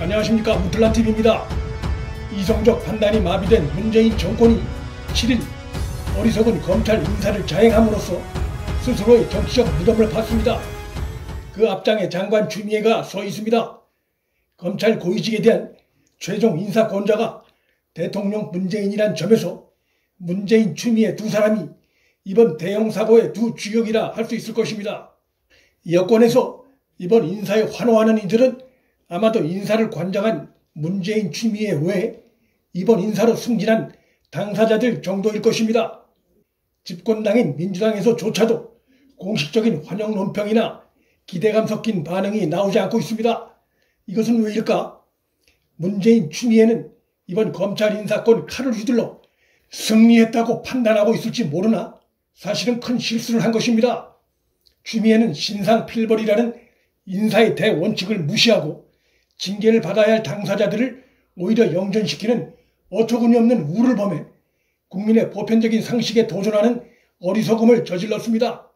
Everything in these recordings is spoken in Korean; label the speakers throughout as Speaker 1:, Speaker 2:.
Speaker 1: 안녕하십니까, 무틀란TV입니다. 이성적 판단이 마비된 문재인 정권이 7일 어리석은 검찰 인사를 자행함으로써 스스로의 정치적 무덤을 팠습니다. 그 앞장에 장관 추미애가 서 있습니다. 검찰 고위직에 대한 최종 인사권자가 대통령 문재인이란 점에서 문재인, 추미애 두 사람이 이번 대형 사고의 두 주역이라 할 수 있을 것입니다. 여권에서 이번 인사에 환호하는 이들은 아마도 인사를 관장한 문재인, 추미애 외에 이번 인사로 승진한 당사자들 정도일 것입니다. 집권당인 민주당에서조차도 공식적인 환영 논평이나 기대감 섞인 반응이 나오지 않고 있습니다. 이것은 왜일까? 문재인, 추미애는 이번 검찰 인사권 칼을 휘둘러 승리했다고 판단하고 있을지 모르나 사실은 큰 실수를 한 것입니다. 추미애는 신상 필벌이라는 인사의 대원칙을 무시하고 징계를 받아야 할 당사자들을 오히려 영전시키는 어처구니 없는 우를 범해 국민의 보편적인 상식에 도전하는 어리석음을 저질렀습니다.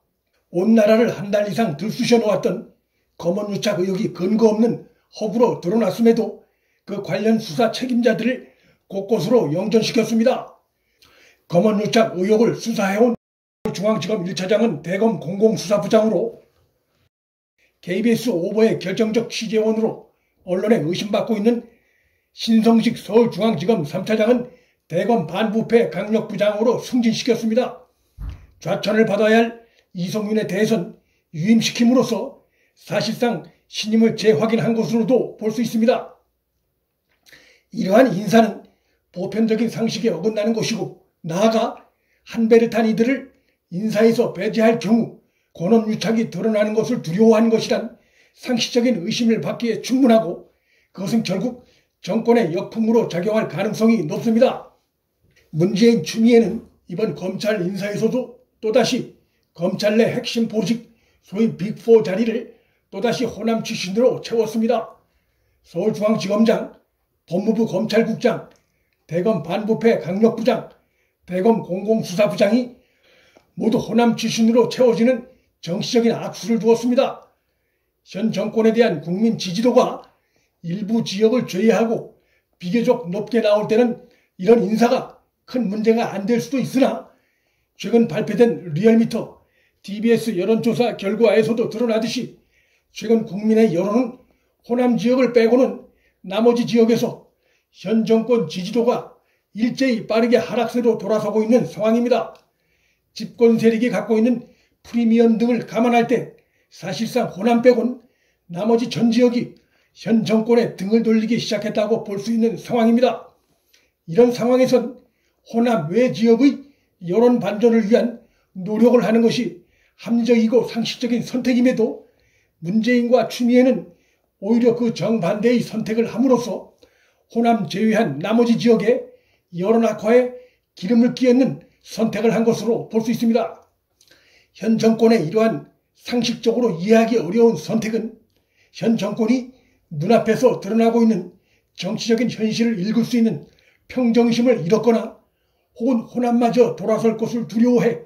Speaker 1: 온 나라를 한 달 이상 들쑤셔 놓았던 검언유착 의혹이 근거 없는 허구로 드러났음에도 그 관련 수사 책임자들을 곳곳으로 영전시켰습니다. 검언유착 의혹을 수사해온 중앙지검 1차장은 대검 공공수사부장으로 KBS 오보의 결정적 취재원으로 언론에 의심받고 있는 신성식 서울중앙지검 3차장은 대검 반부패 강력부장으로 승진시켰습니다. 좌천을 받아야 할 이성윤에 대해선 유임시킴으로써 사실상 신임을 재확인한 것으로도 볼 수 있습니다. 이러한 인사는 보편적인 상식에 어긋나는 것이고 나아가 한 배를 탄 이들을 인사에서 배제할 경우 권한유착이 드러나는 것을 두려워한 것이란 상식적인 의심을 받기에 충분하고 그것은 결국 정권의 역풍으로 작용할 가능성이 높습니다. 문재인, 추미애는 이번 검찰 인사에서도 또다시 검찰 내 핵심 보직 소위 빅4 자리를 또다시 호남 출신으로 채웠습니다. 서울중앙지검장, 법무부 검찰국장, 대검 반부패 강력부장, 대검 공공수사부장이 모두 호남 출신으로 채워지는 정치적인 악수를 두었습니다. 현 정권에 대한 국민 지지도가 일부 지역을 제외하고 비교적 높게 나올 때는 이런 인사가 큰 문제가 안 될 수도 있으나 최근 발표된 리얼미터 TBS 여론조사 결과에서도 드러나듯이 최근 국민의 여론은 호남 지역을 빼고는 나머지 지역에서 현 정권 지지도가 일제히 빠르게 하락세로 돌아서고 있는 상황입니다. 집권 세력이 갖고 있는 프리미엄 등을 감안할 때 사실상 호남 빼곤 나머지 전 지역이 현 정권에 등을 돌리기 시작했다고 볼 수 있는 상황입니다. 이런 상황에선 호남 외 지역의 여론 반전을 위한 노력을 하는 것이 합리적이고 상식적인 선택임에도 문재인과 추미애는 오히려 그 정반대의 선택을 함으로써 호남 제외한 나머지 지역에 여론 악화에 기름을 끼얹는 선택을 한 것으로 볼 수 있습니다. 현 정권의 이러한 상식적으로 이해하기 어려운 선택은 현 정권이 눈앞에서 드러나고 있는 정치적인 현실을 읽을 수 있는 평정심을 잃었거나 혹은 호남마저 돌아설 것을 두려워해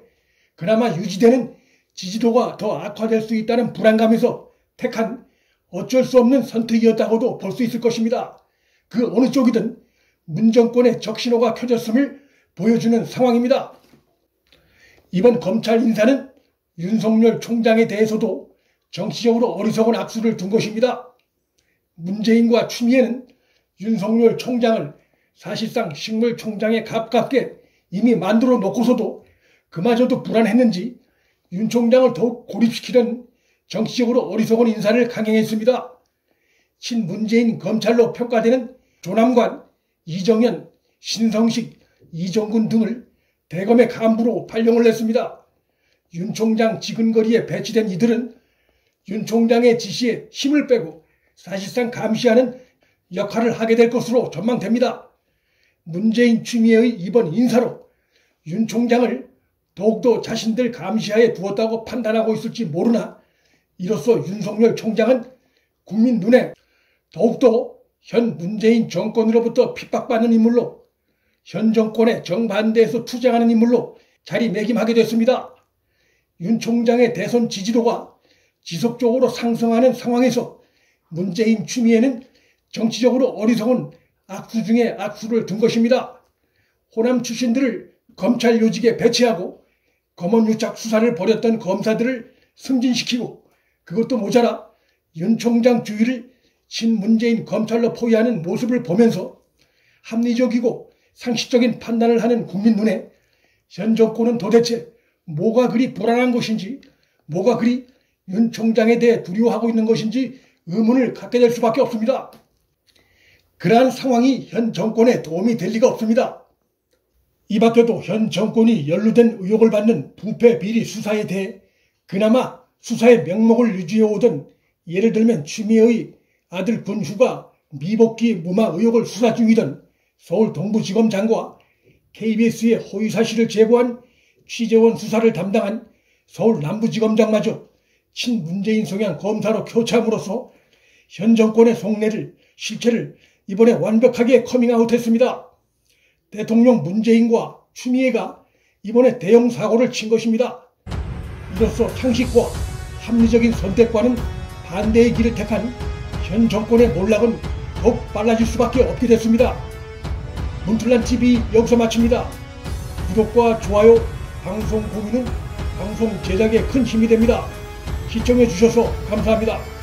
Speaker 1: 그나마 유지되는 지지도가 더 악화될 수 있다는 불안감에서 택한 어쩔 수 없는 선택이었다고도 볼 수 있을 것입니다. 그 어느 쪽이든 문 정권의 적신호가 켜졌음을 보여주는 상황입니다. 이번 검찰 인사는 윤석열 총장에 대해서도 정치적으로 어리석은 악수를 둔 것입니다. 문재인과 추미애는 윤석열 총장을 사실상 식물총장에 가깝게 이미 만들어 놓고서도 그마저도 불안했는지 윤 총장을 더욱 고립시키려는 정치적으로 어리석은 인사를 강행했습니다. 친문재인 검찰로 평가되는 조남관, 이정현, 신성식, 이정근 등을 대검의 간부로 발령을 냈습니다. 윤 총장 지근거리에 배치된 이들은 윤 총장의 지시에 힘을 빼고 사실상 감시하는 역할을 하게 될 것으로 전망됩니다. 문재인, 추미애의 이번 인사로 윤 총장을 더욱더 자신들 감시하에 두었다고 판단하고 있을지 모르나 이로써 윤석열 총장은 국민 눈에 더욱더 현 문재인 정권으로부터 핍박받는 인물로 현 정권의 정반대에서 투쟁하는 인물로 자리매김하게 됐습니다. 윤 총장의 대선 지지도가 지속적으로 상승하는 상황에서 문재인, 추미애는 정치적으로 어리석은 악수 중에 악수를 둔 것입니다. 호남 출신들을 검찰 요직에 배치하고 검언유착 수사를 벌였던 검사들을 승진시키고 그것도 모자라 윤 총장 주위를 친문재인 검찰로 포위하는 모습을 보면서 합리적이고 상식적인 판단을 하는 국민 눈에 현 정권은 도대체 뭐가 그리 불안한 것인지, 뭐가 그리 윤 총장에 대해 두려워하고 있는 것인지 의문을 갖게 될 수밖에 없습니다. 그러한 상황이 현 정권에 도움이 될 리가 없습니다. 이 밖에도 현 정권이 연루된 의혹을 받는 부패 비리 수사에 대해 그나마 수사의 명목을 유지해오던, 예를 들면 추미애의 아들 군휴가 미복귀 무마 의혹을 수사 중이던 서울 동부지검장과 KBS의 허위사실을 제보한 취재원 수사를 담당한 서울 남부지검장마저 친문재인 성향 검사로 교체함으로써 현 정권의 속내를, 실체를 이번에 완벽하게 커밍아웃했습니다. 대통령 문재인과 추미애가 이번에 대형 사고를 친 것입니다. 이로써 상식과 합리적인 선택과는 반대의 길을 택한 현 정권의 몰락은 더욱 빨라질 수밖에 없게 됐습니다. 문틀란TV 여기서 마칩니다. 구독과 좋아요, 방송 공유는 방송 제작에 큰 힘이 됩니다. 시청해 주셔서 감사합니다.